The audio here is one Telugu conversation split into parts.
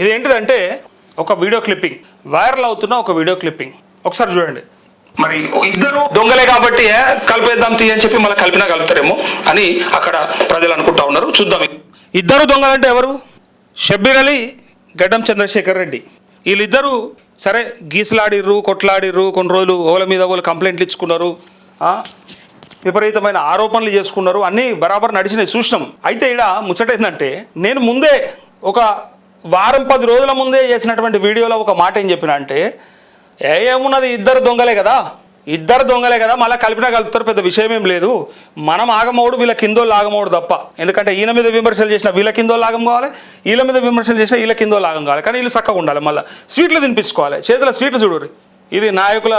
ఇది ఏంటిదంటే ఒక వీడియో క్లిప్పింగ్, వైరల్ అవుతున్న ఒక వీడియో క్లిప్పింగ్. ఒకసారి చూడండి. మరి ఇద్దరు దొంగలే కాబట్టి కలిపేద్దాం తీ అని చెప్పి మళ్ళీ కలిపినా కలుపుతారేమో అని అక్కడ ప్రజలు అనుకుంటా ఉన్నారు. చూద్దాం. ఇద్దరు దొంగలంటే ఎవరు? షబ్బీర్ అలీ, గడ్డం చంద్రశేఖర్ రెడ్డి. వీళ్ళిద్దరూ సరే గీసులాడిర్రు, కొట్లాడిర్రు, కొన్ని రోజులు ఓల మీద ఓలు కంప్లైంట్లు ఇచ్చుకున్నారు, విపరీతమైన ఆరోపణలు చేసుకున్నారు, అన్నీ బరాబర్ నడిచినాయి, చూసినాం. అయితే ఇక్కడ ముచ్చట ఏంటంటే, నేను ముందే ఒక వారం 10 రోజుల ముందే చేసినటువంటి వీడియోలో ఒక మాట ఏం చెప్పిన అంటే, ఏమున్నది ఇద్దరు దొంగలే కదా మళ్ళీ కలిపినా కలుపుతారు, పెద్ద విషయం ఏం లేదు, మనం ఆగమోడు వీళ్ళ కిందోళ్ళు ఆగమోడు తప్ప. ఎందుకంటే ఈయన మీద విమర్శలు చేసిన వీళ్ళ కిందోళ్ళు ఆగం కావాలి, వీళ్ళ మీద విమర్శలు చేసిన వీళ్ళ కిందోళ్ళు ఆగం కావాలి. కానీ వీళ్ళు చక్కగా ఉండాలి. మళ్ళీ స్వీట్లు తినిపించుకోవాలి, చేతుల స్వీట్లు చూడరు. ఇది నాయకుల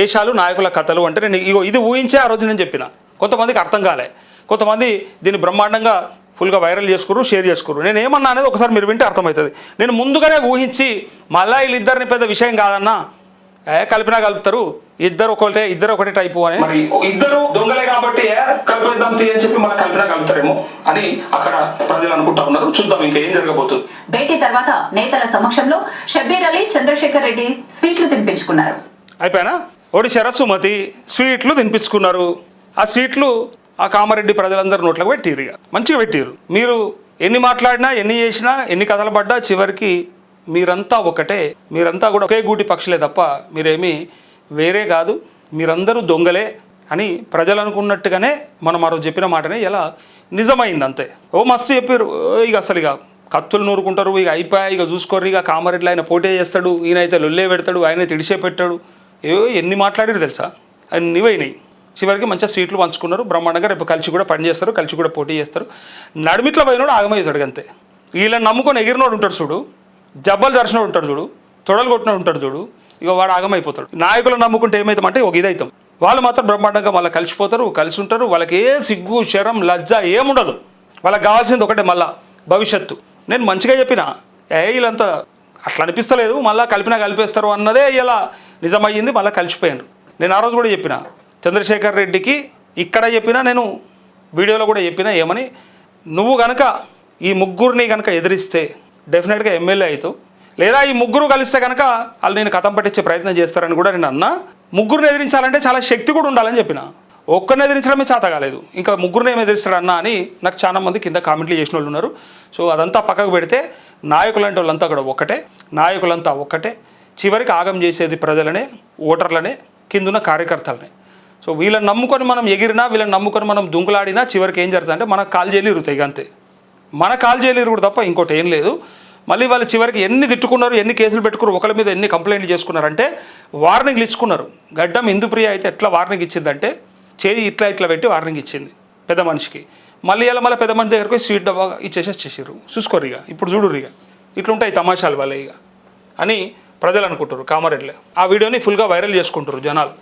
ఏషాలు, నాయకుల కథలు అంటే నేను ఇది ఊహించే ఆ రోజు నేను చెప్పిన. కొంతమందికి అర్థం కాలే, కొంతమంది దీన్ని బ్రహ్మాండంగా ఫుల్గా వైరల్ చేసుకుర్రు, షేర్ చేసుకుర్రు. నేను ఏమన్నా అనేది ఒకసారి మీరు వింటే అర్థమవుతుంది. నేను ముందుగానే ఊహించి మళ్ళీ వీళ్ళిద్దరిని పెద్ద విషయం కాదన్నా, కలిపినా కలుపుతారు, ఇద్దరు ఒకటే టైపు అని. మరి ఇద్దరు దొంగలే కాబట్టి కలిపేద్దాం తీ అని చెప్పి మళ్ళీ కలిపినా కలుపుతారేమో అని అక్కడ ప్రజలు అనుకుంటా ఉన్నారు. చూద్దాం ఇంకా ఏం జరగబోతుంది. భేటీ తర్వాత నేతల సమక్షంలో షబ్బీర్ అలీ, చంద్రశేఖర్ రెడ్డి స్వీట్లు తినిపించుకున్నారు. అయిపోయినా ఒడిశారా సుమతి స్వీట్లు తినిపించుకున్నారు. ఆ స్వీట్లు ఆ కామారెడ్డి ప్రజలందరూ నోట్లకు పెట్టిరు, ఇక మంచిగా పెట్టిరు. మీరు ఎన్ని మాట్లాడినా, ఎన్ని చేసినా, ఎన్ని కథలు పడ్డా చివరికి మీరంతా ఒకటే, మీరంతా కూడా ఒకే గూటి పక్షులే తప్ప మీరేమీ వేరే కాదు, మీరందరూ దొంగలే అని ప్రజలు అనుకున్నట్టుగానే మనం ఆ రోజు చెప్పిన మాటనే ఇలా నిజమైంది. అంతే. ఓ మస్తు చెప్పారు. ఇక అసలు ఇక కత్తులు నూరుకుంటారు, ఇక అయిపోయాయి, ఇక చూసుకోరు, ఇక కామారెడ్డిలో ఆయన పోటీ చేస్తాడు, ఈయనైతే లొల్లే పెడతాడు, ఆయన తిడిసే పెట్టాడు, ఎన్ని మాట్లాడారు తెలుసా, అన్నీ పోయినాయి. చివరికి మంచిగా స్వీట్లు పంచుకున్నారు బ్రహ్మాండంగా. రేపు కలిసి కూడా పని చేస్తారు, కలిసి కూడా పోటీ చేస్తారు. నడిమిట్లో పోయినోడు ఆగమవుతాడు అంతే. వీళ్ళని నమ్ముకొని ఎగిరినోడు ఉంటాడు చూడు, జబ్బలు దర్శనం ఉంటాడు చూడు, తొడలు కొట్టినోడు ఉంటాడు చూడు, ఇక వాడు ఆగమైపోతాడు. నాయకులను నమ్ముకుంటే ఏమవుతామంటే ఒక ఇదవుతాం. వాళ్ళు మాత్రం బ్రహ్మాండంగా మళ్ళీ కలిసిపోతారు, కలిసి ఉంటారు. వాళ్ళకి ఏ సిగ్గు, శరం, లజ్జ ఏముండదు. వాళ్ళకి కావాల్సింది ఒకటే మళ్ళా భవిష్యత్తు. నేను మంచిగా చెప్పిన, వీళ్ళంతా అట్లా అనిపిస్తలేదు, మళ్ళీ కలిపేస్తారు అన్నదే ఇలా నిజమయ్యింది. మళ్ళీ కలిసిపోయాను. నేను ఆ రోజు కూడా చెప్పిన, చంద్రశేఖర్ రెడ్డికి ఇక్కడ చెప్పినా, నేను వీడియోలో కూడా చెప్పినా ఏమని, నువ్వు కనుక ఈ ముగ్గురిని కనుక ఎదిరిస్తే డెఫినెట్గా ఎమ్మెల్యే అవుతావు, లేదా ఈ ముగ్గురు కలిస్తే కనుక వాళ్ళు నేను కథం పట్టించే ప్రయత్నం చేస్తారని కూడా నేను అన్నా. ముగ్గురిని ఎదిరించాలంటే చాలా శక్తి కూడా ఉండాలని చెప్పిన. ఒక్కరిని ఎదిరించడమే చేత కాలేదు, ఇంకా ముగ్గురిని ఏమి ఎదిరిస్తాడన్నా అని నాకు చాలా మంది కింద కామెంట్లు చేసిన వాళ్ళు ఉన్నారు. సో అదంతా పక్కకు పెడితే నాయకులంటే వాళ్ళంతా కూడా ఒక్కటే, నాయకులంతా ఒక్కటే. చివరికి ఆగం చేసేది ప్రజలనే, ఓటర్లనే, కిందున్న కార్యకర్తలనే. సో వీళ్ళని నమ్ముకొని మనం ఎగిరినా, వీళ్ళని నమ్ముకొని మనం దుంకులాడినా చివరికి ఏం జరుగుతుంది అంటే మన కాలు జైలు ఇరుగుతాయి అంతే. మన కాలు జైలు ఇరుగుడు తప్ప ఇంకోటి ఏం లేదు. మళ్ళీ వాళ్ళు చివరికి ఎన్ని తిట్టుకున్నారు, ఎన్ని కేసులు పెట్టుకున్నారు, ఒకరి మీద ఎన్ని కంప్లైంట్లు చేసుకున్నారంటే వార్నింగ్లు ఇచ్చుకున్నారు. గడ్డం ఇందుప్రియ అయితే ఎట్లా వార్నింగ్ ఇచ్చిందంటే చేయి ఇట్లా పెట్టి వార్నింగ్ ఇచ్చింది పెద్ద మనిషికి. మళ్ళీ పెద్ద మనిషి దగ్గరికి స్వీట్ డబ్బా ఇచ్చేసారు. చూసుకోరు ఇక, ఇప్పుడు చూడురు ఇక ఇట్లుంటాయి తమాషాలు వాళ్ళే ఇక అని ప్రజలు అనుకుంటారు కామారెడ్డిలో. ఆ వీడియోని ఫుల్గా వైరల్ చేసుకుంటారు జనాలు.